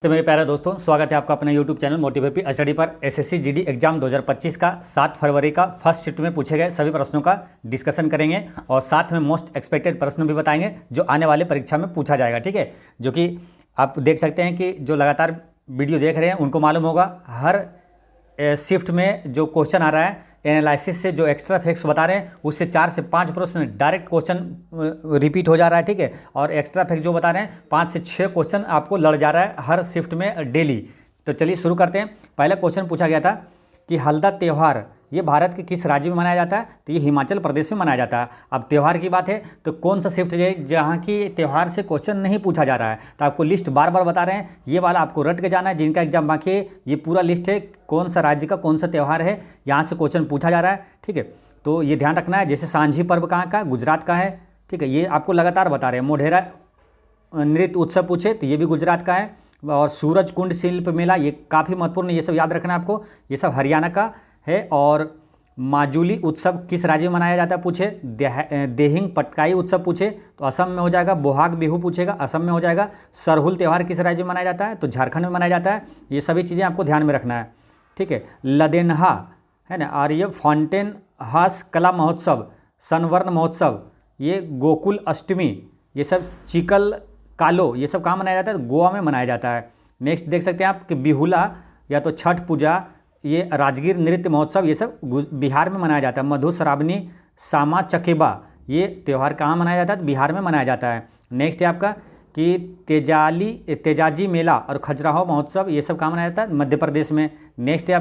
तो मेरे प्यारे दोस्तों, स्वागत है आपका अपने YouTube चैनल मोटिवेट स्टडी पर। एसएससी जीडी एग्जाम 2025 का 7 फरवरी का फर्स्ट शिफ्ट में पूछे गए सभी प्रश्नों का डिस्कशन करेंगे और साथ में मोस्ट एक्सपेक्टेड प्रश्न भी बताएंगे जो आने वाले परीक्षा में पूछा जाएगा। ठीक है, जो कि आप देख सकते हैं कि जो लगातार वीडियो देख रहे हैं उनको मालूम होगा हर शिफ्ट में जो क्वेश्चन आ रहा है एनालिसिस से जो एक्स्ट्रा फैक्ट्स बता रहे हैं उससे 4 से 5 प्रश्न डायरेक्ट क्वेश्चन रिपीट हो जा रहा है। ठीक है, और एक्स्ट्रा फैक्ट जो बता रहे हैं 5 से 6 क्वेश्चन आपको लड़ जा रहा है हर शिफ्ट में डेली। तो चलिए शुरू करते हैं। पहला क्वेश्चन पूछा गया था कि हल्दा त्यौहार ये भारत के किस राज्य में मनाया जाता है? तो ये हिमाचल प्रदेश में मनाया जाता है। अब त्यौहार की बात है तो कौन सा शिफ्ट है जहाँ की त्यौहार से क्वेश्चन नहीं पूछा जा रहा है? तो आपको लिस्ट बार बार बता रहे हैं, ये वाला आपको रट के जाना है। जिनका एग्जाम बाकी है ये पूरा लिस्ट है, कौन सा राज्य का कौन सा त्यौहार है यहाँ से क्वेश्चन पूछा जा रहा है। ठीक है, तो ये ध्यान रखना है। जैसे सांझी पर्व कहाँ का? गुजरात का है। ठीक है, ये आपको लगातार बता रहे हैं। मोढेरा नृत्य उत्सव पूछे तो ये भी गुजरात का है। और सूरज कुंड शिल्प मेला ये काफ़ी महत्वपूर्ण, ये सब याद रखना है आपको, ये सब हरियाणा का है। और माजुली उत्सव किस राज्य में मनाया जाता है पूछे। देहिंग पटकाई उत्सव पूछे तो असम में हो जाएगा। बोहाग बिहू पूछेगा, असम में हो जाएगा। सरहुल त्यौहार किस राज्य में मनाया जाता है? तो झारखंड में मनाया जाता है। ये सभी चीज़ें आपको ध्यान में रखना है। ठीक है, लदेनहा है ना, और ये फाउंटेन हास कला महोत्सव, सनवर्ण महोत्सव, ये गोकुल अष्टमी, ये सब चिकल कालो, ये सब कहाँ मनाया जाता है? गोवा में मनाया जाता है। नेक्स्ट देख सकते हैं आप कि बिहुला या तो छठ पूजा, ये राजगीर नृत्य महोत्सव, ये सब बिहार में मनाया जाता है। मधुश्रावणी सामा चकेबा ये त्यौहार कहाँ मनाया जाता है? बिहार में मनाया जाता है। नेक्स्ट है आपका कि तेजाजी मेला और खजुराहो महोत्सव, ये सब कहाँ मनाया जाता है? मध्य प्रदेश में। नेक्स्ट है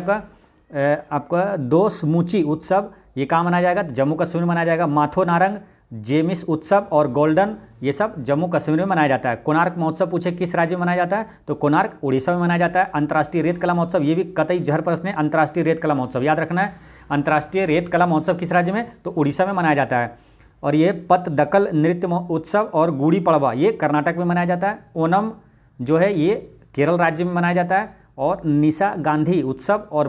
आपका दोसमुची उत्सव, ये कहाँ मनाया जाएगा? जम्मू कश्मीर में मनाया जाएगा। माथो नारंग, जेमिस उत्सव और गोल्डन, ये सब जम्मू कश्मीर में मनाया जाता है। कोणार्क महोत्सव पूछे किस राज्य में मनाया जाता है? तो कोणार्क उड़ीसा में मनाया जाता है। अंतर्राष्ट्रीय रेत कला महोत्सव, ये भी कतई जहर प्रश्न है। अंतर्राष्ट्रीय रेत कला महोत्सव याद रखना है। अंतर्राष्ट्रीय रेत कला महोत्सव किस राज्य में? तो उड़ीसा में मनाया जाता है। और ये पतदकल नृत्य उत्सव और गुड़ी पड़वा ये कर्नाटक में मनाया जाता है। ओनम जो है ये केरल राज्य में मनाया जाता है। और निशा गांधी उत्सव और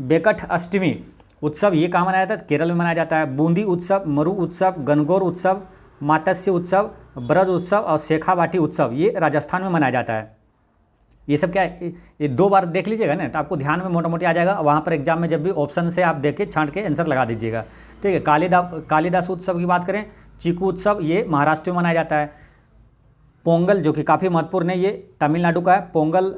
बेकठ अष्टमी उत्सव ये कहाँ मनाया जाता है? केरल में मनाया जाता है। बूंदी उत्सव, मरु उत्सव, गणगौर उत्सव, मात्स्य उत्सव, ब्रज उत्सव और शेखावाटी उत्सव ये राजस्थान में मनाया जाता है। ये सब क्या है, ये 2 बार देख लीजिएगा ना तो आपको ध्यान में मोटा मोटी आ जाएगा। वहाँ पर एग्जाम में जब भी ऑप्शन से आप देख के छांट के आंसर लगा दीजिएगा। ठीक है, कालिदास उत्सव की बात करें, चीकू उत्सव ये महाराष्ट्र में मनाया जाता है। पोंगल जो कि काफ़ी महत्वपूर्ण है, ये तमिलनाडु का है। पोंगल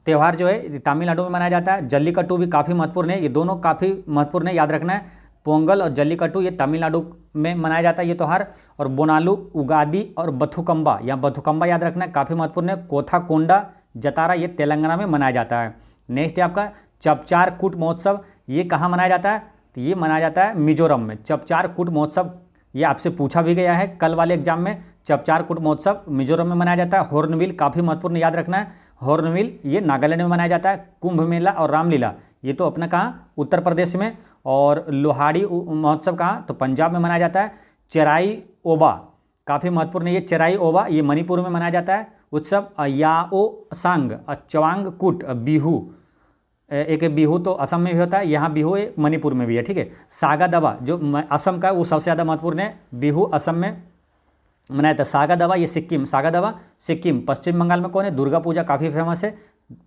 त्यौहार जो है तमिलनाडु में मनाया जाता है। जल्लीकट्टू भी काफ़ी महत्वपूर्ण है, ये दोनों काफ़ी महत्वपूर्ण है, याद रखना है। पोंगल और जल्लीकट्टू ये तमिलनाडु में मनाया जाता है ये त्यौहार। और बोनालू, उगादी और बथुकम्बा या बथुकम्बा याद रखना है, काफ़ी महत्वपूर्ण है। कोथाकोंडा, जतारा ये तेलंगाना में मनाया जाता है। नेक्स्ट है आपका चपचार कूट महोत्सव, ये कहाँ मनाया जाता है? तो ये मनाया जाता है मिजोरम में। चपचार कूट महोत्सव ये आपसे पूछा भी गया है कल वाले एग्जाम में। चपचार कूट महोत्सव मिजोरम में मनाया जाता है। हॉर्नबिल काफ़ी महत्वपूर्ण, याद रखना है। हॉर्नबिल ये नागालैंड में मनाया जाता है। कुंभ मेला और रामलीला ये तो अपना कहाँ? उत्तर प्रदेश में। और लोहाड़ी महोत्सव कहाँ? तो पंजाब में मनाया जाता है। चेराई ओबा काफ़ी महत्वपूर्ण है, ये चेराई ओबा ये मणिपुर में मनाया जाता है उत्सव। याओ सांग, चवांग कुट, बिहू एक बिहू तो असम में भी होता है, यहाँ बिहू मणिपुर में भी है। ठीक है, सागा दवा जो असम का वो सबसे ज़्यादा महत्वपूर्ण है, बिहू असम में मनाया था। सागा दवा ये सिक्किम, सागा दवा सिक्किम। पश्चिम बंगाल में कौन है? दुर्गा पूजा काफ़ी फेमस है,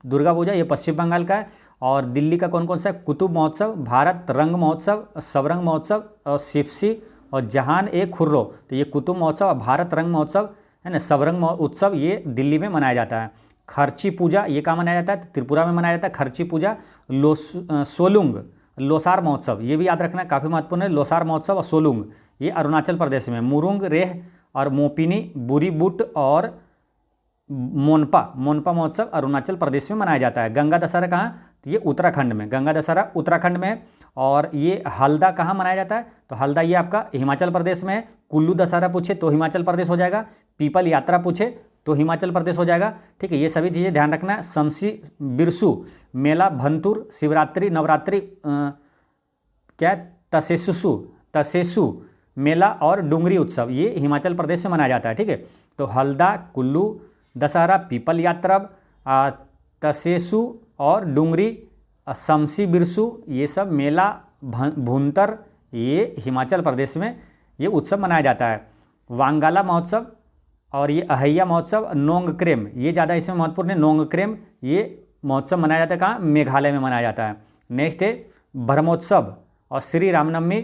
दुर्गा पूजा ये पश्चिम बंगाल का है। और दिल्ली का कौन कौन सा है? कुतुब महोत्सव, भारत रंग महोत्सव, सबरंग महोत्सव और सिफसी और जहान ए खुर्रो, तो ये कुतुब महोत्सव और भारत रंग महोत्सव है ना, सबरंग उत्सव ये दिल्ली में मनाया जाता है। खर्ची पूजा ये कहाँ मनाया जाता है? त्रिपुरा में मनाया जाता है खर्ची पूजा। सोलुंग लोसार महोत्सव ये भी याद रखना है, काफ़ी महत्वपूर्ण है। लोसार महोत्सव और सोलुंग ये अरुणाचल प्रदेश में। मुरुंग रेह और मोपिनी, बुरी बुट और मोनपा महोत्सव अरुणाचल प्रदेश में मनाया जाता है। गंगा दशहरा कहाँ? तो ये उत्तराखंड में, गंगा दशहरा उत्तराखंड में। और ये हल्दा कहाँ मनाया जाता है? तो हल्दा ये आपका हिमाचल प्रदेश में है। कुल्लू दशहरा पूछे तो हिमाचल प्रदेश हो जाएगा। पीपल यात्रा पूछे तो हिमाचल प्रदेश हो जाएगा। ठीक है, ये सभी चीज़ें ध्यान रखना है। शमसी बिरसू मेला, भंतुर, शिवरात्रि, नवरात्रि क्या तसेसु मेला और डुंगरी उत्सव ये हिमाचल प्रदेश में मनाया जाता है। ठीक है, तो हल्दा, कुल्लू दशहरा, पीपल यात्रा, तसेसु और डुंगरी, शमसी बिरसू ये सब मेला, भुंतर ये हिमाचल प्रदेश में ये उत्सव मनाया जाता है। वांगाला महोत्सव और ये अहैया महोत्सव, नोंगक्रेम, ये ज़्यादा इसमें महत्वपूर्ण है। नोंगक्रेम ये महोत्सव मनाया जाता है कहाँ? मेघालय में मनाया जाता है। नेक्स्ट है ब्रह्मोत्सव और श्री रामनवमी,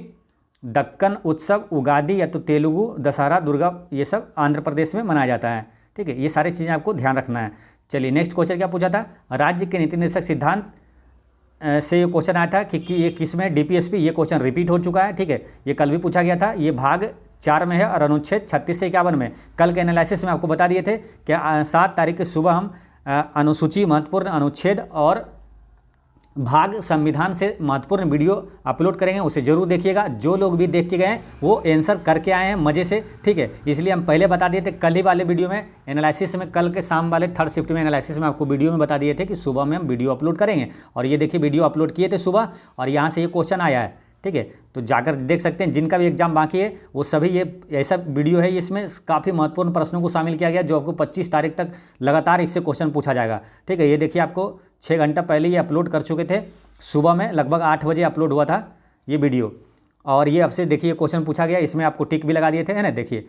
दक्कन उत्सव, उगादि या तो तेलुगु दशहरा, दुर्गा, ये सब आंध्र प्रदेश में मनाया जाता है। ठीक है, ये सारी चीज़ें आपको ध्यान रखना है। चलिए नेक्स्ट क्वेश्चन क्या पूछा था? राज्य के नीति निर्देशक सिद्धांत से ये क्वेश्चन आया था कि ये किस में? डीपीएसपी। ये क्वेश्चन रिपीट हो चुका है। ठीक है, ये कल भी पूछा गया था। ये भाग 4 में है और अनुच्छेद 36 से 51 में। कल के एनालिसिस में आपको बता दिए थे कि 7 तारीख की सुबह हम अनुसूची, महत्वपूर्ण अनुच्छेद और भाग संविधान से महत्वपूर्ण वीडियो अपलोड करेंगे, उसे जरूर देखिएगा। जो लोग भी देख के गए हैं वो आंसर करके आए हैं मज़े से। ठीक है, इसलिए हम पहले बता दिए थे कल ही वाले वीडियो में एनालिसिस में, कल के शाम वाले 3rd शिफ्ट में एनालिसिस में आपको वीडियो में बता दिए थे कि सुबह में हम वीडियो अपलोड करेंगे। और ये देखिए वीडियो अपलोड किए थे सुबह और यहाँ से ये क्वेश्चन आया है। ठीक है, तो जाकर देख सकते हैं। जिनका भी एग्जाम बाकी है वो सभी, ये ऐसा वीडियो है, इसमें काफ़ी महत्वपूर्ण प्रश्नों को शामिल किया गया जो आपको 25 तारीख तक लगातार इससे क्वेश्चन पूछा जाएगा। ठीक है, ये देखिए आपको 6 घंटा पहले ये अपलोड कर चुके थे, सुबह में लगभग 8 बजे अपलोड हुआ था ये वीडियो। और ये आपसे देखिए क्वेश्चन पूछा गया, इसमें आपको टिक भी लगा दिए थे, है ना। देखिए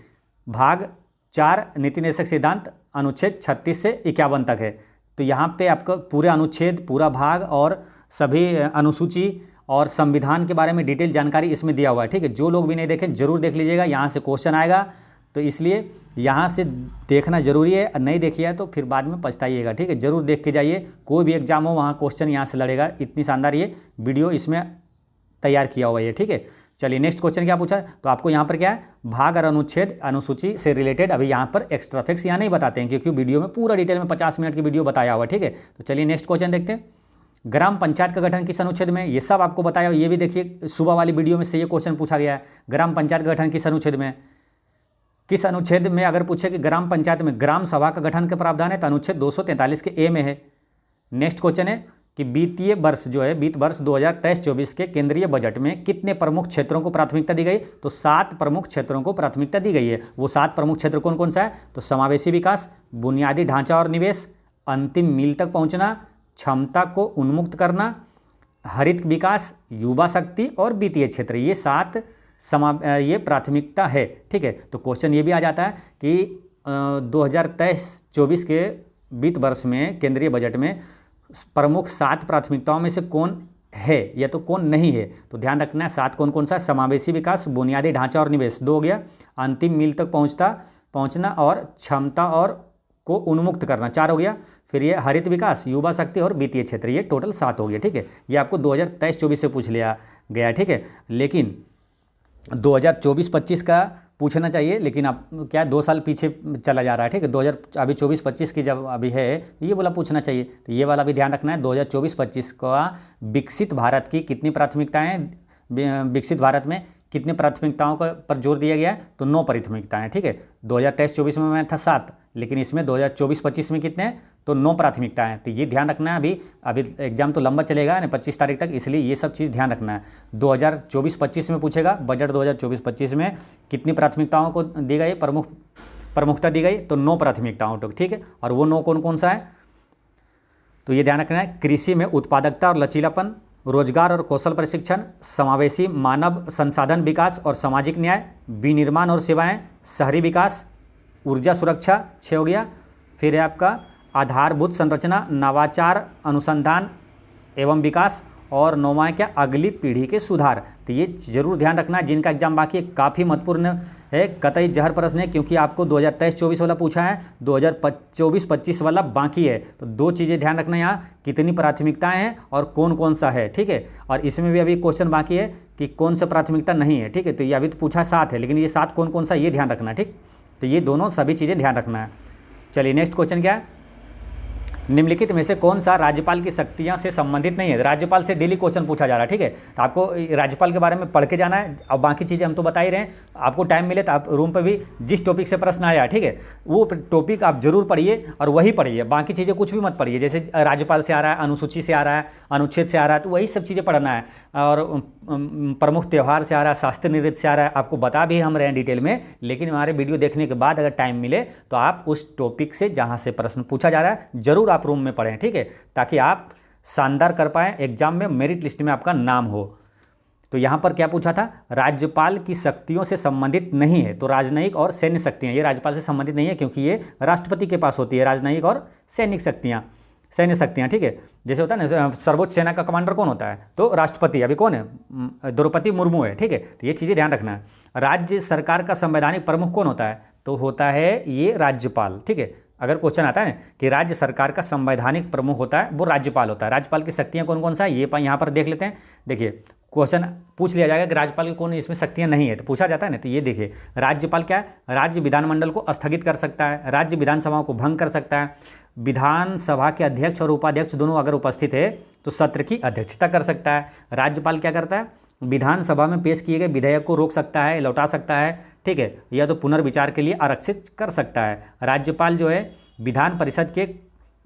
भाग 4 नीति निर्देशक सिद्धांत अनुच्छेद 36 से 51 तक है। तो यहाँ पे आपको पूरे अनुच्छेद, पूरा भाग और सभी अनुसूची और संविधान के बारे में डिटेल जानकारी इसमें दिया हुआ है। ठीक है, जो लोग भी नहीं देखें जरूर देख लीजिएगा, यहाँ से क्वेश्चन आएगा, तो इसलिए यहाँ से देखना जरूरी है। नहीं देखिए तो फिर बाद में पछताइएगा। ठीक है, जरूर देख के जाइए, कोई भी एग्जाम हो वहाँ क्वेश्चन यहाँ से लड़ेगा। इतनी शानदार ये वीडियो इसमें तैयार किया हुआ है। ठीक है, चलिए नेक्स्ट क्वेश्चन क्या पूछा है? तो आपको यहाँ पर क्या है, भाग और अनुच्छेद अनुसूची से रिलेटेड अभी यहाँ पर एक्स्ट्रा फैक्ट्स यहाँ नहीं बताते हैं, क्योंकि वीडियो में पूरा डिटेल में 50 मिनट की वीडियो बताया हुआ है। ठीक है, तो चलिए नेक्स्ट क्वेश्चन देखते हैं। ग्राम पंचायत का गठन किस अनुच्छेद में? ये सब आपको बताया, ये भी देखिए सुबह वाली वीडियो में से ये क्वेश्चन पूछा गया है। ग्राम पंचायत का गठन किस अनुच्छेद में? किस अनुच्छेद में अगर पूछे कि ग्राम पंचायत में ग्राम सभा का गठन का प्रावधान है तो अनुच्छेद 243 के ए में है। नेक्स्ट क्वेश्चन है कि वित्तीय वर्ष जो है, वित्त वर्ष 2023-24 के केंद्रीय बजट में कितने प्रमुख क्षेत्रों को प्राथमिकता दी गई? तो 7 प्रमुख क्षेत्रों को प्राथमिकता दी गई है। वो 7 प्रमुख क्षेत्र कौन कौन सा है? तो समावेशी विकास, बुनियादी ढांचा और निवेश, अंतिम मील तक पहुंचना, क्षमता को उन्मुक्त करना, हरित विकास, युवा शक्ति और वित्तीय क्षेत्र। ये 7 ये प्राथमिकता है। ठीक है, तो क्वेश्चन ये भी आ जाता है कि 2023-24 के वित्त वर्ष में केंद्रीय बजट में प्रमुख 7 प्राथमिकताओं में से कौन है या तो कौन नहीं है? तो ध्यान रखना है 7 कौन कौन सा? समावेशी विकास, बुनियादी ढांचा और निवेश 2 हो गया, अंतिम मील तक पहुंचना और क्षमता और को उन्मुक्त करना 4 हो गया, फिर ये हरित विकास, युवा शक्ति और वित्तीय क्षेत्र, ये टोटल 7 हो गया। ठीक है, ये आपको 2023-24 से पूछ लिया गया। ठीक है, लेकिन 2024-25 का पूछना चाहिए, लेकिन आप क्या 2 साल पीछे चला जा रहा है। ठीक है, 2000 अभी 24-25 की जब अभी है ये वाला पूछना चाहिए, तो ये वाला भी ध्यान रखना है। 2024-25 का विकसित भारत की कितनी प्राथमिकताएं, विकसित भारत में कितने प्राथमिकताओं का पर जोर दिया गया है? तो 9 प्राथमिकताएं। ठीक है, 2023-24 में मैं था 7, लेकिन इसमें 2024-25 में कितने हैं? तो 9 प्राथमिकताएं। तो ये ध्यान रखना है। अभी एग्जाम तो लंबा चलेगा ना 25 तारीख तक, इसलिए ये सब चीज़ ध्यान रखना है। 2024-25 में पूछेगा बजट 2024-25 में कितनी प्राथमिकताओं को दी गई, प्रमुखता दी गई? तो 9 प्राथमिकताओं को। ठीक है, और वो 9 कौन कौन सा है? तो ये ध्यान रखना है। कृषि में उत्पादकता और लचीलापन, रोजगार और कौशल प्रशिक्षण, समावेशी मानव संसाधन विकास और सामाजिक न्याय, विनिर्माण और सेवाएं, शहरी विकास, ऊर्जा सुरक्षा 6 हो गया, फिर है आपका आधारभूत संरचना, नवाचार, अनुसंधान एवं विकास, और 9वां है क्या? अगली पीढ़ी के सुधार। तो ये जरूर ध्यान रखना है। जिनका एग्जाम बाकी है काफ़ी महत्वपूर्ण है, कतई जहर प्रश्न है, क्योंकि आपको 2023-24 वाला पूछा है, 2024-25 वाला बाकी है। तो 2 चीज़ें ध्यान रखना यहाँ, कितनी प्राथमिकताएं हैं और कौन कौन सा है। ठीक है, और इसमें भी अभी क्वेश्चन बाकी है कि कौन सा प्राथमिकता नहीं है। ठीक है, तो ये अभी तो पूछा 7 है, लेकिन ये 7 कौन कौन सा ये ध्यान रखना है। ठीक, तो ये दोनों सभी चीज़ें ध्यान रखना है। चलिए नेक्स्ट क्वेश्चन क्या है? निम्नलिखित में से कौन सा राज्यपाल की शक्तियां से संबंधित नहीं है? राज्यपाल से डेली क्वेश्चन पूछा जा रहा है। ठीक है, तो आपको राज्यपाल के बारे में पढ़ के जाना है। अब बाकी चीज़ें हम तो बता ही रहे हैं, आपको टाइम मिले तो आप रूम पे भी जिस टॉपिक से प्रश्न आया, ठीक है, वो टॉपिक आप जरूर पढ़िए और वही पढ़िए, बाकी चीज़ें कुछ भी मत पढ़िए। जैसे राज्यपाल से आ रहा है, अनुसूची से आ रहा है, अनुच्छेद से आ रहा है, तो वही सब चीज़ें पढ़ना है। और प्रमुख त्यौहार से आ रहा है, शास्त्रीय नृत्य से आ रहा है, आपको बता भी हम रहे हैं डिटेल में, लेकिन हमारे वीडियो देखने के बाद अगर टाइम मिले तो आप उस टॉपिक से जहाँ से प्रश्न पूछा जा रहा है जरूर आप रूम में पढ़ें। ठीक है, ताकि आप शानदार कर पाएँ, एग्जाम में मेरिट लिस्ट में आपका नाम हो। तो यहाँ पर क्या पूछा था, राज्यपाल की शक्तियों से संबंधित नहीं है। तो राजनयिक और सैन्य शक्तियाँ ये राज्यपाल से संबंधित नहीं है, क्योंकि ये राष्ट्रपति के पास होती है राजनयिक और सैनिक शक्तियाँ, सैन्य शक्तियाँ। ठीक है, जैसे होता है ना सर्वोच्च सेना का कमांडर कौन होता है, तो राष्ट्रपति, अभी कौन है, द्रौपदी मुर्मू है। ठीक है, तो ये चीज़ें ध्यान रखना है। राज्य सरकार का संवैधानिक प्रमुख कौन होता है, तो होता है ये राज्यपाल। ठीक है, अगर क्वेश्चन आता है ना कि राज्य सरकार का संवैधानिक प्रमुख होता है, वो राज्यपाल होता है। राज्यपाल की शक्तियाँ कौन कौन सा है, ये यहाँ पर देख लेते हैं। देखिए क्वेश्चन पूछ लिया जाएगा कि राज्यपाल की कौन इसमें शक्तियाँ नहीं है, तो पूछा जाता है ना। तो ये देखिए राज्यपाल क्या है, राज्य विधानमंडल को स्थगित कर सकता है, राज्य विधानसभाओं को भंग कर सकता है, विधानसभा के अध्यक्ष और उपाध्यक्ष दोनों अगर उपस्थित है तो सत्र की अध्यक्षता कर सकता है। राज्यपाल क्या करता है, विधानसभा में पेश किए गए विधेयक को रोक सकता है, लौटा सकता है। ठीक है, या तो पुनर्विचार के लिए आरक्षित कर सकता है। राज्यपाल जो है विधान परिषद के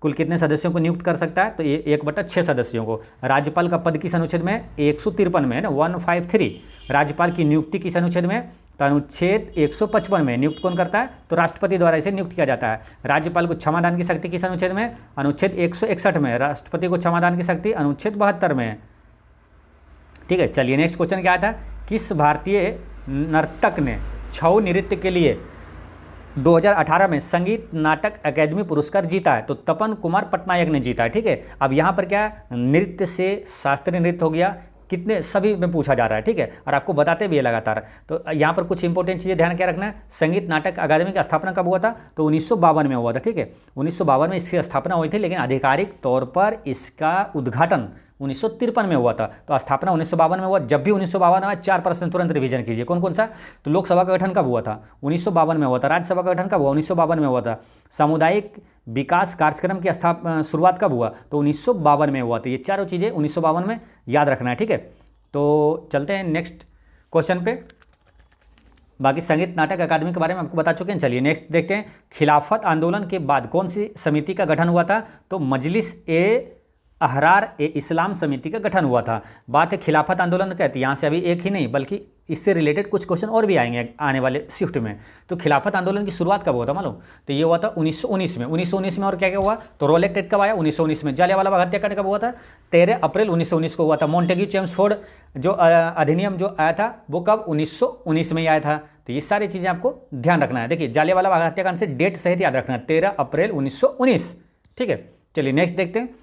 कुल कितने सदस्यों को नियुक्त कर सकता है, तो ये 1/6 सदस्यों को। राज्यपाल का पद किस अनुच्छेद में, 153 में है ना, 153। राज्यपाल की नियुक्ति किस अनुच्छेद में, तो अनुच्छेद 155 में। नियुक्त कौन करता है, तो राष्ट्रपति द्वारा इसे नियुक्त किया जाता है। राज्यपाल को क्षमादान की शक्ति किस अनुच्छेद में, अनुच्छेद 161 में। राष्ट्रपति को क्षमादान की शक्ति अनुच्छेद 72 में है। ठीक है, चलिए नेक्स्ट क्वेश्चन क्या था, किस भारतीय नर्तक ने छऊ नृत्य के लिए 2018 में संगीत नाटक अकादमी पुरस्कार जीता है, तो तपन कुमार पटनायक ने जीता है। ठीक है, अब यहाँ पर क्या है, नृत्य से शास्त्रीय नृत्य हो गया, कितने सभी में पूछा जा रहा है। ठीक है, और आपको बताते भी है लगातार। तो यहाँ पर कुछ इंपॉर्टेंट चीज़ें ध्यान क्या रखना है, संगीत नाटक अकादमी की स्थापना कब हुआ था, तो 1952 में हुआ था। ठीक है, 1952 में इसकी स्थापना हुई थी, लेकिन आधिकारिक तौर पर इसका उद्घाटन 1953 में हुआ था। तो स्थापना 1952 में हुआ। जब भी 1952 में 4 प्रश्न तुरंत रिवीजन कीजिए, कौन कौन सा, तो लोकसभा का गठन कब हुआ था, 1952 में हुआ था। राज्यसभा का गठन कब हुआ, 1952 में हुआ था। सामुदायिक विकास कार्यक्रम की शुरुआत कब हुआ, तो 1952 में हुआ था। ये चारों चीज़ें 1952 में याद रखना है। ठीक है, तो चलते हैं नेक्स्ट क्वेश्चन पे। बाकी संगीत नाटक अकादमी के बारे में आपको बता चुके हैं। चलिए नेक्स्ट देखते हैं, खिलाफत आंदोलन के बाद कौन सी समिति का गठन हुआ था, तो मजलिस ए अहरार ए इस्लाम समिति का गठन हुआ था। बात है खिलाफत आंदोलन कहती है, यहाँ से अभी एक ही नहीं बल्कि इससे रिलेटेड कुछ क्वेश्चन और भी आएंगे आने वाले शिफ्ट में। तो खिलाफत आंदोलन की शुरुआत कब हुआ था मालूम, तो ये हुआ था 1919 में। 1919 में और क्या क्या हुआ, तो रोलेट एक्ट कब आया, 1919 में। जालियांवाला बाग हत्याकांड कब हुआ था, 13 अप्रैल 1919 को हुआ था। मॉन्टेग्यू चेम्सफोर्ड जो अधिनियम जो आया था वो कब, 1919 में ही आया था। तो ये सारी चीज़ें आपको ध्यान रखना है। देखिए जालियांवाला बाग हत्याकांड से डेट सहित याद रखना है, 13 अप्रैल 1919। ठीक है, चलिए नेक्स्ट देखते हैं,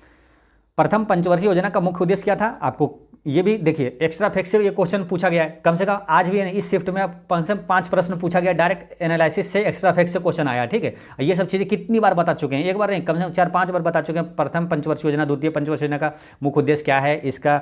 प्रथम पंचवर्षीय योजना का मुख्य उद्देश्य क्या था। आपको ये भी देखिए एक्स्ट्रा फैक्ट से ये क्वेश्चन पूछा गया है, कम से कम आज भी इस शिफ्ट में 5 से 5 प्रश्न पूछा गया, डायरेक्ट एनालिसिस से एक्स्ट्रा फैक्ट से क्वेश्चन आया। ठीक है, ये सब चीज़ें कितनी बार बता चुके हैं, एक बार नहीं कम से कम 4-5 बार बता चुके हैं। प्रथम पंचवर्षीय योजना, द्वितीय पंचवर्षीय योजना का मुख्य उद्देश्य क्या है, इसका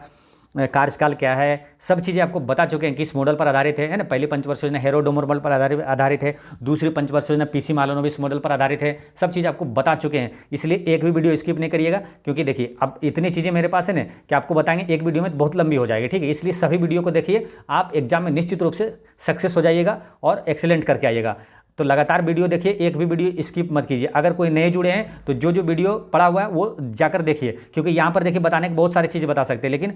कार्यकाल क्या है, सब चीज़ें आपको बता चुके हैं। किस मॉडल पर आधारित है ना, पहली पंचवर्षीय योजना हेरोडो मॉडल पर आधारित है, दूसरी पंचवर्षीय योजना पीसी मालोनोविस मॉडल पर आधारित है। सब चीज़ आपको बता चुके हैं, इसलिए एक भी वीडियो स्किप नहीं करिएगा, क्योंकि देखिए अब इतनी चीज़ें मेरे पास है ना कि आपको बताएंगे एक वीडियो में बहुत लंबी हो जाएगी। ठीक है, इसलिए सभी वीडियो को देखिए, आप एग्जाम में निश्चित रूप से सक्सेस हो जाइएगा और एक्सेलेंट करके आइएगा। तो लगातार वीडियो देखिए, एक भी वीडियो स्किप मत कीजिए। अगर कोई नए जुड़े हैं तो जो जो वीडियो पड़ा हुआ है वो जाकर देखिए, क्योंकि यहाँ पर देखिए बताने की बहुत सारी चीज़ें बता सकते हैं, लेकिन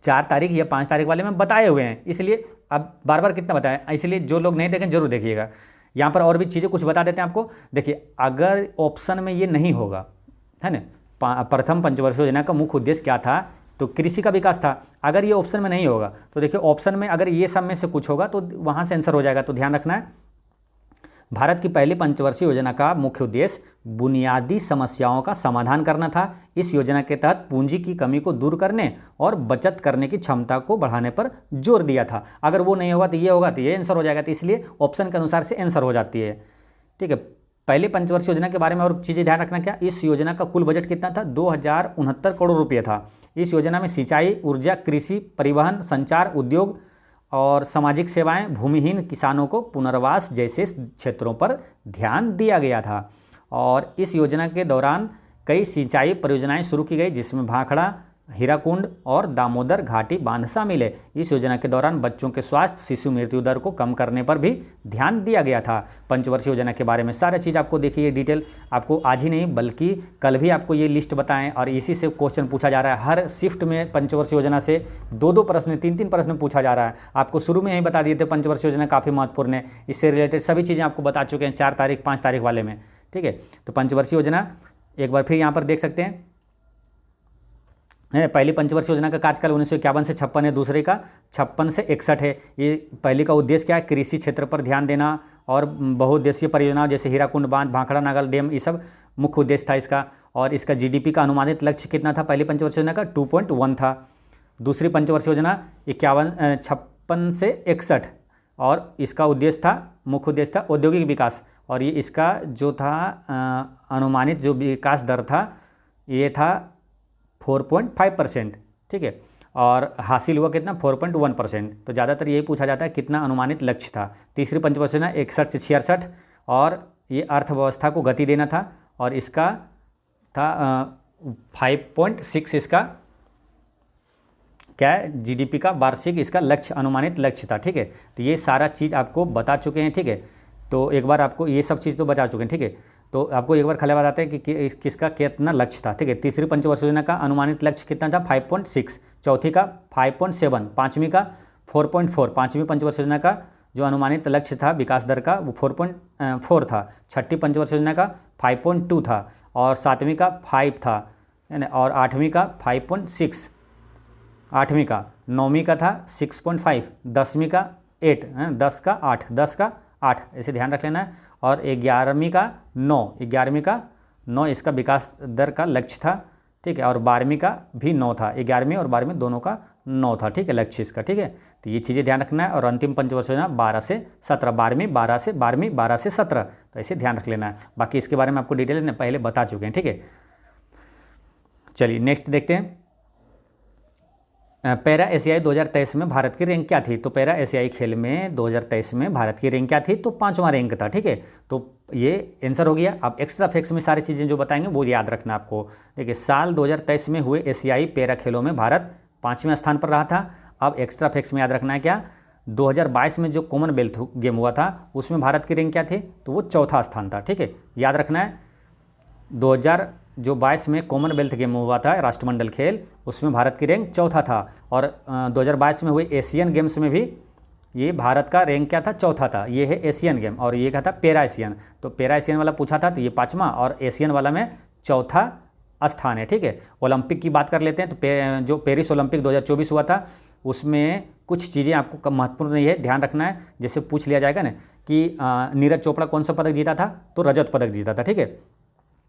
4 तारीख या 5 तारीख वाले में बताए हुए हैं, इसलिए अब बार बार कितना बताएं, इसलिए जो लोग नहीं देखें जरूर देखिएगा। यहाँ पर और भी चीज़ें कुछ बता देते हैं आपको। देखिए अगर ऑप्शन में ये नहीं होगा है ना, प्रथम पंचवर्षीय योजना का मुख्य उद्देश्य क्या था, तो कृषि का विकास था। अगर ये ऑप्शन में नहीं होगा तो देखिए ऑप्शन में अगर ये सब में से कुछ होगा तो वहाँ से आंसर हो जाएगा। तो ध्यान रखना है, भारत की पहली पंचवर्षीय योजना का मुख्य उद्देश्य बुनियादी समस्याओं का समाधान करना था। इस योजना के तहत पूंजी की कमी को दूर करने और बचत करने की क्षमता को बढ़ाने पर जोर दिया था। अगर वो नहीं होगा तो ये होगा, तो ये आंसर हो जाएगा। तो इसलिए ऑप्शन के अनुसार से आंसर हो जाती है। ठीक है, पहले पंचवर्षीय योजना के बारे में और चीज़ें ध्यान रखना, क्या इस योजना का कुल बजट कितना था, 2069 करोड़ रुपये था। इस योजना में सिंचाई, ऊर्जा, कृषि, परिवहन, संचार, उद्योग और सामाजिक सेवाएं, भूमिहीन किसानों को पुनर्वास जैसे क्षेत्रों पर ध्यान दिया गया था। और इस योजना के दौरान कई सिंचाई परियोजनाएं शुरू की गई, जिसमें भाखड़ा, हीराकुंड और दामोदर घाटी बांध शामिल है। इस योजना के दौरान बच्चों के स्वास्थ्य, शिशु मृत्यु दर को कम करने पर भी ध्यान दिया गया था। पंचवर्षीय योजना के बारे में सारा चीज़ आपको देखिए डिटेल, आपको आज ही नहीं बल्कि कल भी आपको ये लिस्ट बताएं, और इसी से क्वेश्चन पूछा जा रहा है। हर शिफ्ट में पंचवर्षीय योजना से 2-2 प्रश्न, 3-3 प्रश्न पूछा जा रहा है। आपको शुरू में ही बता दिए थे पंचवर्षीय योजना काफ़ी महत्वपूर्ण है, इससे रिलेटेड सभी चीज़ें आपको बता चुके हैं 4 तारीख 5 तारीख वाले में। ठीक है, तो पंचवर्षीय योजना एक बार फिर यहाँ पर देख सकते हैं। है। पहली पंचवर्षीय योजना का कार्यकाल 1951 से 56 है, दूसरे का 56 से 61 है। ये पहली का उद्देश्य क्या है? कृषि क्षेत्र पर ध्यान देना और बहुउद्देशीय परियोजनाओं जैसे हीराकुंड बांध, भाखड़ा नागल डैम, ये सब मुख्य उद्देश्य था इसका। और इसका जीडीपी का अनुमानित लक्ष्य कितना था? पहली पंचवर्षीय योजना का 2.1 था। दूसरी पंचवर्षीय योजना 56 से 61 और इसका उद्देश्य था, मुख्य उद्देश्य था औद्योगिक विकास। और ये इसका जो था अनुमानित जो विकास दर था ये था 4.5%, ठीक है। और हासिल हुआ कितना? 4.1%। तो ज़्यादातर यही पूछा जाता है कितना अनुमानित लक्ष्य था। तीसरी पंचवर्षीय योजना 61 से 66 और ये अर्थव्यवस्था को गति देना था और इसका था 5.6 इसका क्या है? जीडीपी का वार्षिक इसका लक्ष्य, अनुमानित लक्ष्य था, ठीक है। तो ये सारा चीज़ आपको बता चुके हैं, ठीक है। तो एक बार आपको ये सब चीज़ तो बता चुके हैं, ठीक है। तो आपको एक बार खाली बताते हैं कि किसका कितना लक्ष्य था, ठीक है। तीसरी पंचवर्षीय योजना का अनुमानित लक्ष्य कितना था? 5.6। चौथी का 5.7। पाँचवीं का 4.4। पाँचवीं पंचवर्षीय योजना का जो अनुमानित लक्ष्य था विकास दर का वो 4.4 था। छठी पंचवर्षीय योजना का 5.2 था और सातवीं का 5 था, है ना। और आठवीं का 5.6, आठवीं का। नौवीं का था 6.5, 10वीं का 8, 10 का 8, 10 का 8, ऐसे ध्यान रख लेना है। और 11वीं का 9, 11वीं का 9 इसका विकास दर का लक्ष्य था, ठीक है। और 12वीं का भी 9 था, 11वीं और 12वीं दोनों का 9 था, ठीक है, लक्ष्य इसका, ठीक है। तो ये चीज़ें ध्यान रखना है। और अंतिम पंचवर्षीय योजना 12 से 17, 12वीं 12 से 12वीं 12 से 17, तो ऐसे ध्यान रख लेना है। बाकी इसके बारे में आपको डिटेल पहले बता चुके हैं, ठीक है। चलिए नेक्स्ट देखते हैं। पैरा एशियाई 2023 में भारत की रैंक क्या थी? तो पैरा एशियाई खेल में 2023 में भारत की रैंक क्या थी? तो 5वां रैंक था, ठीक है। तो ये आंसर हो गया। अब एक्स्ट्रा फैक्ट्स में सारी चीज़ें जो बताएंगे वो याद रखना आपको। देखिए साल 2023 में हुए एशियाई पैरा खेलों में भारत 5वें स्थान पर रहा था। अब एक्स्ट्रा फैक्ट्स में याद रखना है क्या? 2022 में जो कॉमनवेल्थ गेम हुआ था उसमें भारत की रैंक क्या थी? तो वो 4था स्थान था, ठीक है, याद रखना है। 2022 में कॉमनवेल्थ गेम हुआ था राष्ट्रमंडल खेल, उसमें भारत की रैंक 4था था। और 2022 में हुए एशियन गेम्स में भी ये भारत का रैंक क्या था? 4था था। ये है एशियन गेम और ये क्या था? Para Asian. तो पैरा एशियन वाला पूछा था तो ये 5वां और एशियन वाला में 4था स्थान है, ठीक है। ओलंपिक की बात कर लेते हैं तो जो पेरिस ओलंपिक 2024 हुआ था उसमें कुछ चीज़ें आपको महत्वपूर्ण नहीं है, ध्यान रखना है। जैसे पूछ लिया जाएगा ना कि नीरज चोपड़ा कौन सा पदक जीता था? तो रजत पदक जीता था, ठीक है।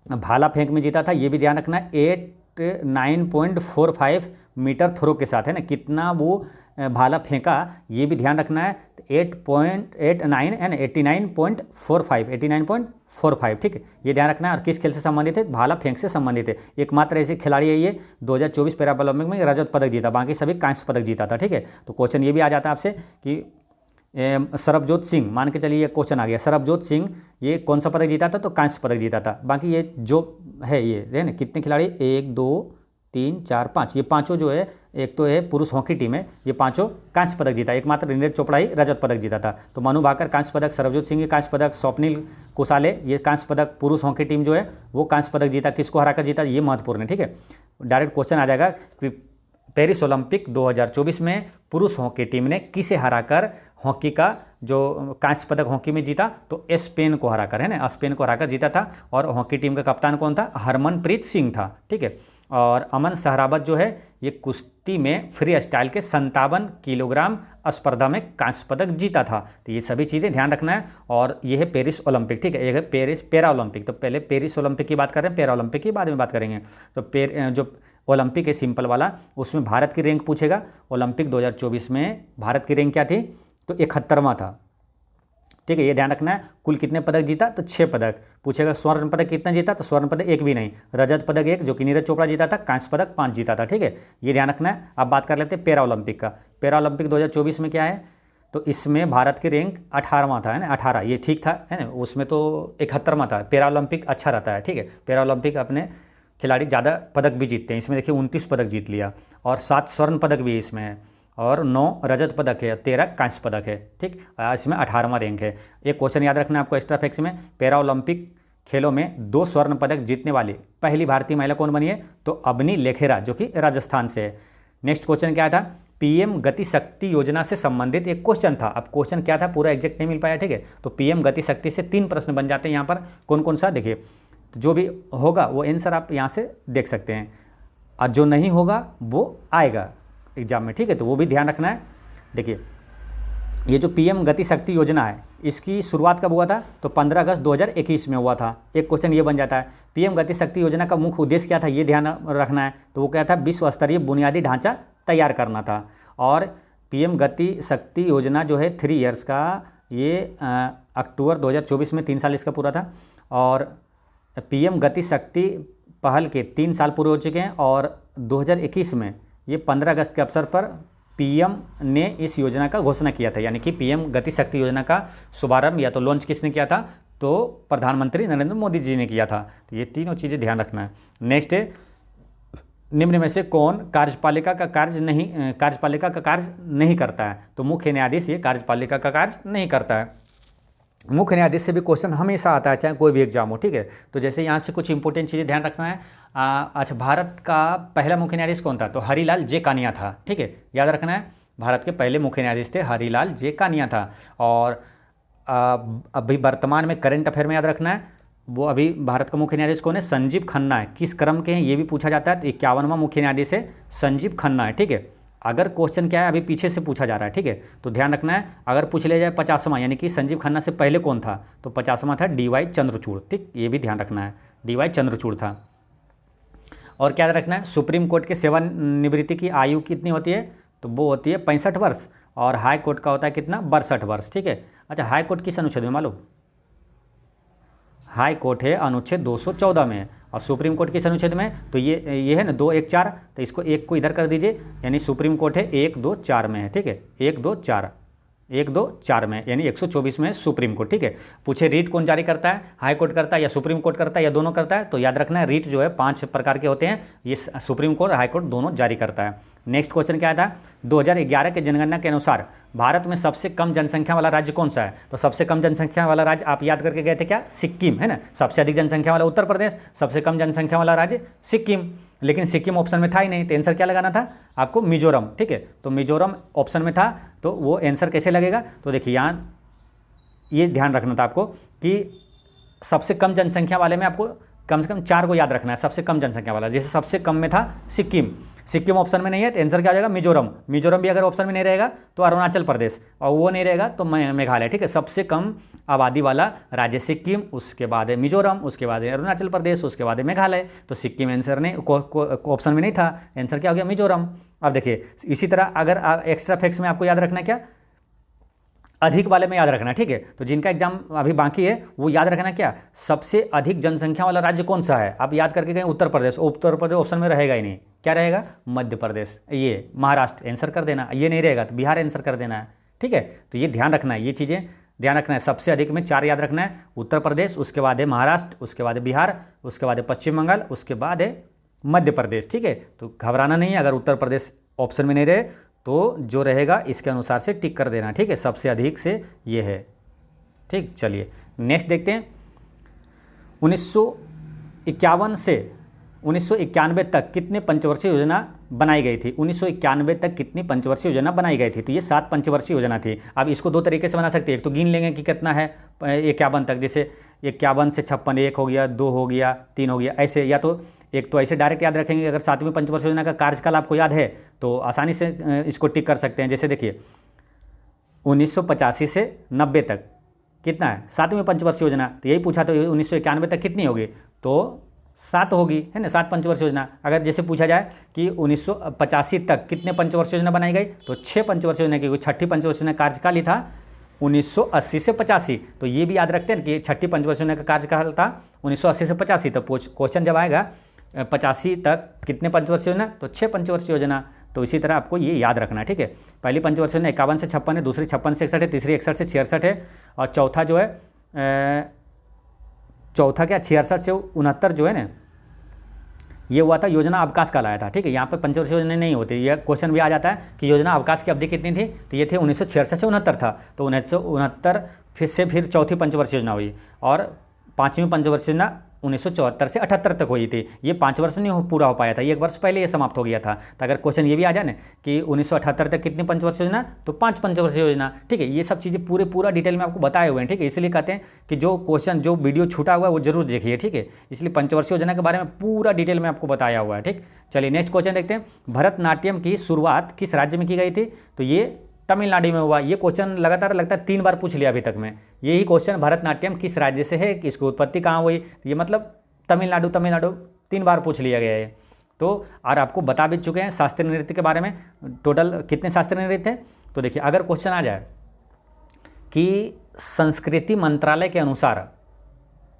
भाला फेंक में जीता था, ये भी ध्यान रखना है, 89.45 मीटर थ्रो के साथ, है ना। कितना वो भाला फेंका ये भी ध्यान रखना है। 8.89 है ना, 89.45, ठीक है, ये ध्यान रखना है। और किस खेल से संबंधित है? भाला फेंक से संबंधित है। एकमात्र ऐसे खिलाड़ी है ये 2024 पैरा ओलंपिक में रजत पदक जीता, बाकी सभी कांस्य पदक जीता था, ठीक है। तो क्वेश्चन ये भी आ जाता है आपसे कि सरबजोत सिंह, मान के चलिए ये क्वेश्चन आ गया, सरबजोत सिंह ये कौन सा पदक जीता था? तो कांस्य पदक जीता था। बाकी ये जो है ये है ना, कितने खिलाड़ी? 1 2 3 4 5, ये पांचों जो है, एक तो है पुरुष हॉकी टीम है, ये पांचों कांस्य पदक जीता। एकमात्र नीरज चोपड़ा ही रजत पदक जीता था। तो मनु भाकर कांस्य पदक, सरबजोत सिंह कांस्य पदक, स्वप्निल कुसाले ये कांस्य पदक, पुरुष हॉकी टीम जो है वो कांस्य पदक जीता। किसको हराकर जीता? ये महत्वपूर्ण है, ठीक है। डायरेक्ट क्वेश्चन आ जाएगा कि पेरिस ओलंपिक 2024 में पुरुष हॉकी टीम ने किसे हराकर हॉकी का जो कांस्य पदक हॉकी में जीता? तो स्पेन को हराकर, है ना, स्पेन को हराकर जीता था। और हॉकी टीम का कप्तान कौन था? हरमनप्रीत सिंह था, ठीक है। और अमन सहरावत जो है ये कुश्ती में फ्री स्टाइल के 57 किलोग्राम स्पर्धा में कांस्य पदक जीता था। तो ये सभी चीज़ें ध्यान रखना है। और ये है पेरिस ओलंपिक, ठीक है, ये है पेरिस पैरा ओलंपिक। तो पहले पेरिस ओलंपिक की बात कर रहे हैं, पैरा ओलंपिक की बाद में बात करेंगे। तो जो ओलंपिक है सिंपल वाला, उसमें भारत की रैंक पूछेगा। ओलंपिक 2024 में भारत की रैंक क्या थी? तो 71वां था, ठीक है, ये ध्यान रखना है। कुल कितने पदक जीता? तो 6 पदक पूछेगा। स्वर्ण पदक कितना जीता? तो स्वर्ण पदक 1 भी नहीं। रजत पदक 1 जो कि नीरज चोपड़ा जीता था। कांस्य पदक 5 जीता था, ठीक है, ये ध्यान रखना है। अब बात कर लेते हैं पैरा ओलंपिक का। पैरा ओलंपिक 2024 में क्या है? तो इसमें भारत की रैंक 18वां था, है ना, 18, ये ठीक था, है ना। उसमें तो 71वां था। पैरा ओलंपिक अच्छा रहता है, ठीक है। पैरा ओलंपिक अपने खिलाड़ी ज़्यादा पदक भी जीतते हैं। इसमें देखिए 29 पदक जीत लिया और 7 स्वर्ण पदक भी इसमें है और 9 रजत पदक है, 13 कांस्य पदक है, ठीक। इसमें 18वां रैंक है। एक क्वेश्चन याद रखना है आपको एक्स्ट्रा फैक्ट्स में, पैरा ओलंपिक खेलों में 2 स्वर्ण पदक जीतने वाली पहली भारतीय महिला कौन बनी है? तो अबनी लेखेरा जो कि राजस्थान से है। नेक्स्ट क्वेश्चन क्या था? पीएम गति शक्ति योजना से संबंधित एक क्वेश्चन था। अब क्वेश्चन क्या था पूरा एग्जैक्ट नहीं मिल पाया, ठीक है। तो पीएम गति शक्ति से 3 प्रश्न बन जाते हैं यहाँ पर। कौन कौन सा? देखिए तो जो भी होगा वो आंसर आप यहाँ से देख सकते हैं। और जो नहीं होगा वो आएगा एग्जाम में, ठीक है। तो वो भी ध्यान रखना है। देखिए ये जो पीएम गति शक्ति योजना है इसकी शुरुआत कब हुआ था, तो 15 अगस्त 2021 में हुआ था। एक क्वेश्चन ये बन जाता है, पीएम गति शक्ति योजना का मुख्य उद्देश्य क्या था, ये ध्यान रखना है। तो वो क्या था, विश्व स्तरीय बुनियादी ढांचा तैयार करना था। और पीएम गति शक्ति योजना जो है 3 ईयर्स का, ये अक्टूबर 2024 में 3 साल इसका पूरा था। और पीएम गति शक्ति पहल के 3 साल पूरे हो चुके हैं। और 2021 में ये 15 अगस्त के अवसर पर पीएम ने इस योजना का घोषणा किया था। यानी कि पीएम गति शक्ति योजना का शुभारंभ या तो लॉन्च किसने किया था, तो प्रधानमंत्री नरेंद्र मोदी जी ने किया था। तो ये तीनों चीज़ें ध्यान रखना है। नेक्स्ट है, निम्न में से कौन कार्यपालिका का कार्य नहीं करता है, तो मुख्य न्यायाधीश ये कार्यपालिका का कार्य नहीं करता है। मुख्य न्यायाधीश से भी क्वेश्चन हमेशा आता है, चाहे कोई भी एग्जाम हो, ठीक है। तो जैसे यहाँ से कुछ इंपॉर्टेंट चीज़ें ध्यान रखना है। अच्छा, भारत का पहला मुख्य न्यायाधीश कौन था, तो हरिलाल जे कानिया था, ठीक है, याद रखना है। भारत के पहले मुख्य न्यायाधीश थे हरिलाल जे कानिया था। और अभी वर्तमान में करंट अफेयर में याद रखना है, वो अभी भारत का मुख्य न्यायाधीश कौन है, संजीव खन्ना है। किस क्रम के हैं ये भी पूछा जाता है। तो 51वां मुख्य न्यायाधीश है संजीव खन्ना है, ठीक है। अगर क्वेश्चन क्या है, अभी पीछे से पूछा जा रहा है, ठीक है, तो ध्यान रखना है। अगर पूछ लिया जाए 50वां, यानी कि संजीव खन्ना से पहले कौन था, तो 50वां था डीवाई चंद्रचूड़, ठीक, ये भी ध्यान रखना है, डीवाई चंद्रचूड़ था। और क्या रखना है, सुप्रीम कोर्ट के सेवानिवृत्ति की आयु कितनी होती है, तो वो होती है 65 वर्ष। और हाई कोर्ट का होता है कितना, 62 वर्ष, ठीक है। अच्छा, हाई कोर्ट किस अनुच्छेद में मालूम, हाई कोर्ट है अनुच्छेद 214 में। और सुप्रीम कोर्ट किस अनुच्छेद में, तो ये है ना 214, तो इसको एक को इधर कर दीजिए, यानी सुप्रीम कोर्ट है 124 में है, ठीक है, 124 में, यानी 124 में सुप्रीम कोर्ट, ठीक है। पूछे रीट कौन जारी करता है, हाई कोर्ट करता है या सुप्रीम कोर्ट करता है या दोनों करता है, तो याद रखना है रीट जो है 5 प्रकार के होते हैं, ये सुप्रीम कोर्ट हाई कोर्ट दोनों जारी करता है। नेक्स्ट क्वेश्चन क्या था, 2011 के जनगणना के अनुसार भारत में सबसे कम जनसंख्या वाला राज्य कौन सा है, तो सबसे कम जनसंख्या वाला राज्य आप याद करके गए थे क्या, सिक्किम, है ना। सबसे अधिक जनसंख्या वाला उत्तर प्रदेश, सबसे कम जनसंख्या वाला राज्य सिक्किम। लेकिन सिक्किम ऑप्शन में था ही नहीं, तो आंसर क्या लगाना था आपको, मिजोरम, ठीक है। तो मिजोरम ऑप्शन में था, तो वो आंसर कैसे लगेगा, तो देखिए यहाँ ये ध्यान रखना था आपको कि सबसे कम जनसंख्या वाले में आपको कम से कम 4 को याद रखना है। सबसे कम जनसंख्या वाला, जैसे सबसे कम में था सिक्किम ऑप्शन में नहीं है, तो आंसर क्या हो जाएगा, मिजोरम भी अगर ऑप्शन में नहीं रहेगा तो अरुणाचल प्रदेश, और वो नहीं रहेगा तो मेघालय, ठीक है। सबसे कम आबादी वाला राज्य सिक्किम, उसके बाद है मिजोरम, उसके बाद है अरुणाचल प्रदेश, उसके बाद है मेघालय। तो सिक्किम आंसर नहीं, ऑप्शन में नहीं था, आंसर क्या हो गया, मिजोरम। अब देखिए इसी तरह अगर एक्स्ट्रा फैक्ट्स में आपको याद रखना है क्या, अधिक वाले में याद रखना, ठीक है। तो जिनका एग्जाम अभी बाकी है वो याद रखना क्या, सबसे अधिक जनसंख्या वाला राज्य कौन सा है, आप याद करके गए उत्तर प्रदेश ऑप्शन में रहेगा ही नहीं, क्या रहेगा, मध्य प्रदेश, ये महाराष्ट्र आंसर कर देना, ये नहीं रहेगा तो बिहार आंसर कर देना है, ठीक है। तो ये ध्यान रखना है, ये चीज़ें ध्यान रखना है। सबसे अधिक में 4 याद रखना है, उत्तर प्रदेश, उसके बाद है महाराष्ट्र, उसके बाद है बिहार, उसके बाद है पश्चिम बंगाल, उसके बाद है मध्य प्रदेश, ठीक है। तो घबराना नहीं है, अगर उत्तर प्रदेश ऑप्शन में नहीं रहे तो जो रहेगा इसके अनुसार से टिक कर देना, ठीक है। सबसे अधिक से ये है, ठीक। चलिए नेक्स्ट देखते हैं, 1951 से 1991 तक कितने पंचवर्षीय योजना बनाई गई थी, 1991 तक कितनी पंचवर्षीय योजना बनाई गई थी, तो ये 7 पंचवर्षीय योजना थी। अब इसको 2 तरीके से बना सकते हैं, एक तो गिन लेंगे कि कितना है 51 तक, जैसे 51 से 56, 1 हो गया, 2 हो गया, 3 हो गया, ऐसे। या तो एक तो ऐसे डायरेक्ट याद रखेंगे, अगर 7वीं पंचवर्षीय योजना का कार्यकाल आपको याद है तो आसानी से इसको टिक कर सकते हैं। जैसे देखिए 1985 से 90 तक कितना है 7वीं पंचवर्षीय योजना, तो यही पूछा, तो 1991 तक कितनी होगी, तो 7 होगी, है ना, 7 पंचवर्षीय योजना। अगर जैसे पूछा जाए कि 1985 तक कितने पंचवर्षीय योजना बनाई गई, तो 6 पंचवर्षीय योजना की, 6ठी पंचवर्षीय योजना कार्यकाल ही था 1980 से 85, तो ये भी याद रखते हैं कि 6ठी पंचवर्षीय योजना का कार्यकाल था 1980 से 85। तो क्वेश्चन जब आएगा 85 तक कितने पंचवर्षीय योजना, तो 6 पंचवर्षीय योजना। तो इसी तरह आपको ये याद रखना है, ठीक है। पहली पंचवर्षीय योजना 51 से 56 है, दूसरी 56 से 61 है, तीसरी 61 से 66 है, और चौथा जो है चौथा क्या 66 से 69 जो है ना, ये हुआ था योजना अवकाश का लाया था, ठीक है। यहाँ पर पंचवर्षीय योजना नहीं होती, यह क्वेश्चन भी आ जाता है कि योजना अवकाश की अवधि कितनी थी, तो ये थे 1966 से 69 था। तो 1969 फिर चौथी पंचवर्षीय योजना हुई, और 5वीं पंचवर्षीय योजना 1974 से 78 तक हुई थी। ये 5 वर्ष नहीं पूरा हो पाया था, ये 1 वर्ष पहले ये समाप्त हो गया था। तो अगर क्वेश्चन ये भी आ जाए ना कि 1978 तक कितनी पंचवर्षीय योजना, तो 5 पंचवर्षीय योजना, ठीक है। ये सब चीज़ें पूरा डिटेल में आपको बताए हुए हैं, ठीक है। इसलिए कहते हैं कि जो क्वेश्चन, जो वीडियो छूटा हुआ है वो जरूर देखिए, ठीक है। इसलिए पंचवर्षीय योजना के बारे में पूरा डिटेल में आपको बताया हुआ है, ठीक। चलिए नेक्स्ट क्वेश्चन देखते हैं। भरतनाट्यम की शुरुआत किस राज्य में की गई थी, तो ये तमिलनाडु में हुआ। ये क्वेश्चन लगातार लगता है 3 बार पूछ लिया अभी तक में। यही क्वेश्चन भरतनाट्यम किस राज्य से है, इसकी उत्पत्ति कहाँ हुई, ये मतलब तमिलनाडु 3 बार पूछ लिया गया है। तो और आपको बता भी चुके हैं शास्त्रीय नृत्य के बारे में, टोटल कितने शास्त्रीय नृत्य हैं। तो देखिए अगर क्वेश्चन आ जाए कि संस्कृति मंत्रालय के अनुसार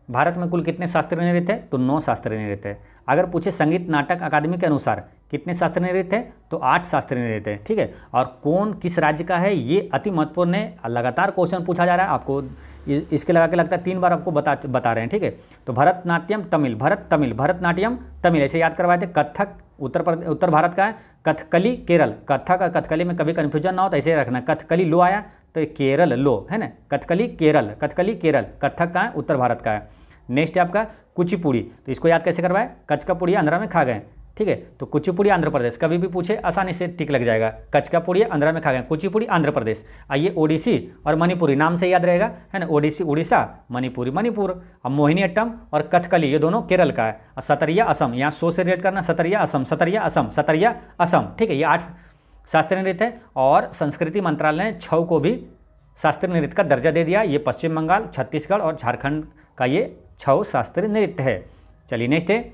भारत में कुल कितने शास्त्रीय नृत्य हैं, तो 9 शास्त्रीय नृत्य है। अगर पूछे संगीत नाटक अकादमी के अनुसार कितने शास्त्रीय नृत्य हैं, तो 8 शास्त्रीय नृत्य है, ठीक है। और कौन किस राज्य का है, ये अति महत्वपूर्ण है। लगातार क्वेश्चन पूछा जा रहा है आपको, इसके लगा के लगता है 3 बार आपको बता रहे हैं, ठीक है। तो भरतनाट्यम तमिल, भरतनाट्यम तमिल ऐसे याद करवाए थे। कथक उत्तर भारत का है। कथकली केरल, कथक और कथकली में कभी कन्फ्यूजन ना हो तो ऐसे रखना, कथकली लो आया तो केरल लो है ना, कथकली केरल, कथक का है, उत्तर भारत का है। नेक्स्ट है आपका कुचिपुड़ी, तो इसको याद कैसे करवाए, कच का पुड़ी आंध्रा में खा गए, ठीक है। तो कुचिपुड़ी आंध्र प्रदेश, कभी भी पूछे आसानी से टिक लग जाएगा। कच का पुड़ी आंध्रा में खा गए, कुचिपुड़ी आंध्र प्रदेश। आइए ओडिसी और मणिपुरी नाम से याद रहेगा, है ना। ओडिसी उड़ीसा, मणिपुरी मणिपुर। अब मोहिनीअट्टम और कथकली ये दोनों केरल का है। और सतरिया असम, यहाँ 100 से रिलेट करना, सतरिया असम, ठीक है। ये 8 शास्त्रीय नृत्य है। और संस्कृति मंत्रालय ने 6 को भी शास्त्रीय नृत्य का दर्जा दे दिया। ये पश्चिम बंगाल, छत्तीसगढ़ और झारखंड का ये 6 शास्त्रीय नृत्य है। चलिए नेक्स्ट है,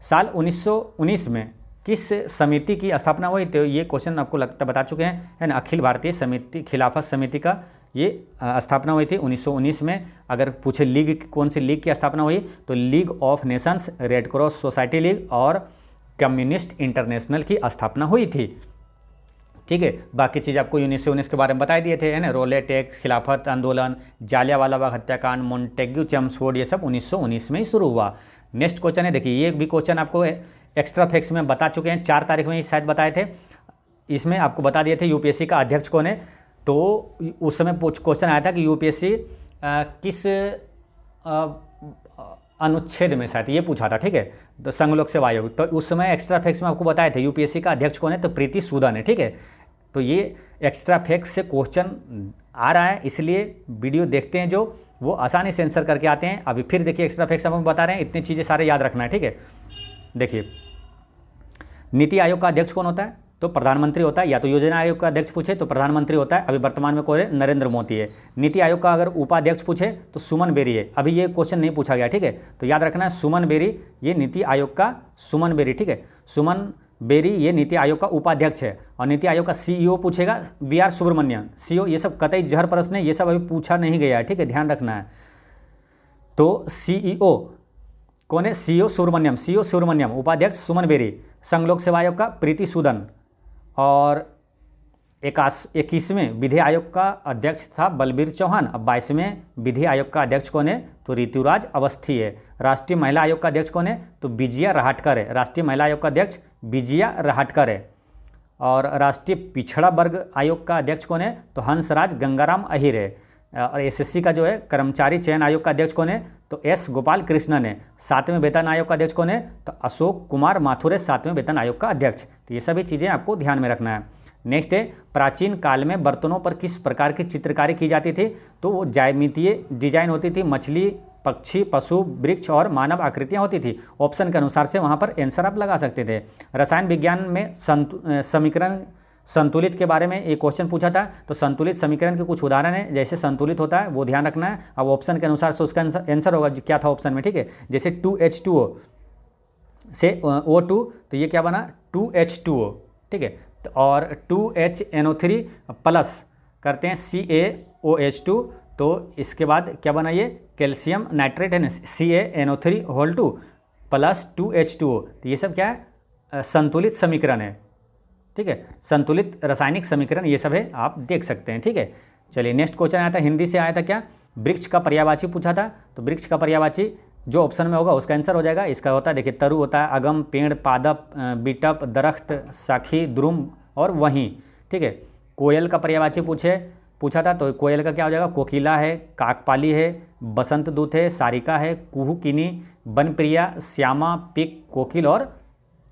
साल 1919 में किस समिति की स्थापना हुई, तो ये क्वेश्चन आपको लगता बता चुके हैं, है ना। अखिल भारतीय समिति खिलाफत समिति का ये स्थापना हुई थी 1919 में। अगर पूछे लीग, कौन सी लीग की स्थापना हुई, तो league of Nations, red cross society league और कम्युनिस्ट इंटरनेशनल की स्थापना हुई थी, ठीक है। बाकी चीज़ आपको 1919 के बारे में बता दिए थे, है ना। रोलेट एक्ट, खिलाफत आंदोलन, जालियांवाला बाग हत्याकांड, मोंटेग्यू चेम्सफोर्ड, ये सब 1919 में ही शुरू हुआ। नेक्स्ट क्वेश्चन है, देखिए ये भी क्वेश्चन आपको एक्स्ट्रा फैक्ट्स में बता चुके हैं, 4 तारीख में ही शायद बताए थे। इसमें आपको बता दिए थे यूपीएससी का अध्यक्ष कौन है। तो उस समय क्वेश्चन आया था कि यूपीएससी किस अनुच्छेद में, शायद ये पूछा था, ठीक है। तो संघ लोक सेवा आयोग, तो उस समय एक्स्ट्रा फैक्ट्स में आपको बताए थे यूपीएससी का अध्यक्ष कौन है, तो प्रीति सूदन है, ठीक है। तो ये एक्स्ट्रा फैक्ट्स से क्वेश्चन आ रहा है, इसलिए वीडियो देखते हैं जो वो आसानी से आंसर करके आते हैं। अभी फिर देखिए एक्स्ट्रा फैक्ट्स हम बता रहे हैं, इतनी चीज़ें सारे याद रखना है, ठीक है। देखिए नीति आयोग का अध्यक्ष कौन होता है, तो प्रधानमंत्री होता है। या तो योजना आयोग का अध्यक्ष पूछे तो प्रधानमंत्री होता है, अभी वर्तमान में कौन है, नरेंद्र मोदी है। नीति आयोग का अगर उपाध्यक्ष पूछे तो सुमन बेरी है, अभी ये क्वेश्चन नहीं पूछा गया, ठीक है। तो याद रखना है सुमन बेरी, ये नीति आयोग का सुमन बेरी, ठीक है। सुमन बेरी ये नीति आयोग का उपाध्यक्ष है। और नीति आयोग का सीईओ पूछेगा वी.आर. सुब्रमण्यम, सीईओ। ये सब कतई जहर प्रश्न है, ये सब अभी पूछा नहीं गया है, ठीक है, ध्यान रखना है। तो सीईओ कौन है, सीईओ सुब्रमण्यम, उपाध्यक्ष सुमन बेरी। संघ लोक सेवा आयोग का प्रीति सूदन। और 21वें विधि आयोग का अध्यक्ष था बलबीर चौहान। अब 22वें विधि आयोग का अध्यक्ष कौन है, तो ऋतुराज अवस्थी है। राष्ट्रीय महिला आयोग का अध्यक्ष कौन है, तो विजया रहाटकर है। राष्ट्रीय महिला आयोग का अध्यक्ष विजया रहाटकर है। और राष्ट्रीय पिछड़ा वर्ग आयोग का अध्यक्ष कौन है, तो हंसराज गंगाराम अहिर है। और एसएससी का जो है कर्मचारी चयन आयोग का अध्यक्ष कौन है, तो एस गोपाल कृष्णन है। 7वें वेतन आयोग का अध्यक्ष कौन है, तो अशोक कुमार माथुर है 7वें वेतन आयोग का अध्यक्ष। तो ये सभी चीज़ें आपको ध्यान में रखना है। नेक्स्ट है, प्राचीन काल में बर्तनों पर किस प्रकार की चित्रकारी की जाती थी, तो वो ज्यामितीय डिजाइन होती थी। मछली, पक्षी, पशु, वृक्ष और मानव आकृतियाँ होती थी। ऑप्शन के अनुसार से वहाँ पर आंसर आप लगा सकते थे। रसायन विज्ञान में समीकरण संतुलित के बारे में एक क्वेश्चन पूछा था, तो संतुलित समीकरण के कुछ उदाहरण है, जैसे संतुलित होता है वो ध्यान रखना है। अब ऑप्शन के अनुसार से उसका आंसर होगा क्या था ऑप्शन में, ठीक है। जैसे 2H2O से O2, तो ये क्या बना 2H2O, ठीक है। और 2HNO3 प्लस करते हैं CaOH2, तो इसके बाद क्या बना, ये कैल्शियम नाइट्रेट है ना, CaNO3 प्लस 2H2O। तो ये सब क्या है, संतुलित समीकरण है, ठीक है। संतुलित रासायनिक समीकरण ये सब है, आप देख सकते हैं, ठीक है। चलिए नेक्स्ट क्वेश्चन आया था, हिंदी से आया था क्या, वृक्ष का पर्यायवाची पूछा था। तो वृक्ष का पर्यायवाची जो ऑप्शन में होगा उसका आंसर हो जाएगा। इसका होता है, देखिए तरु होता है, अगम, पेड़, पादप, बिटप, दरख्त, शाखी, द्रुम और वहीं, ठीक है। कोयल का पर्यायवाची पूछे पूछा था, तो कोयल का क्या हो जाएगा, कोकिला है, काकपाली है, बसंत दूत है, सारिका है, कुहुकिनी, बनप्रिया, श्यामा, पिक, कोकिल और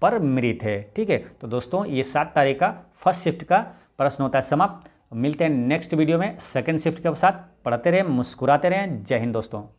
परमृत है। ठीक है, तो दोस्तों ये 7 तारीख का फर्स्ट शिफ्ट का प्रश्न होता है समाप्त। मिलते हैं नेक्स्ट वीडियो में सेकंड शिफ्ट के साथ। पढ़ते रहें, मुस्कुराते रहें। जय हिंद दोस्तों।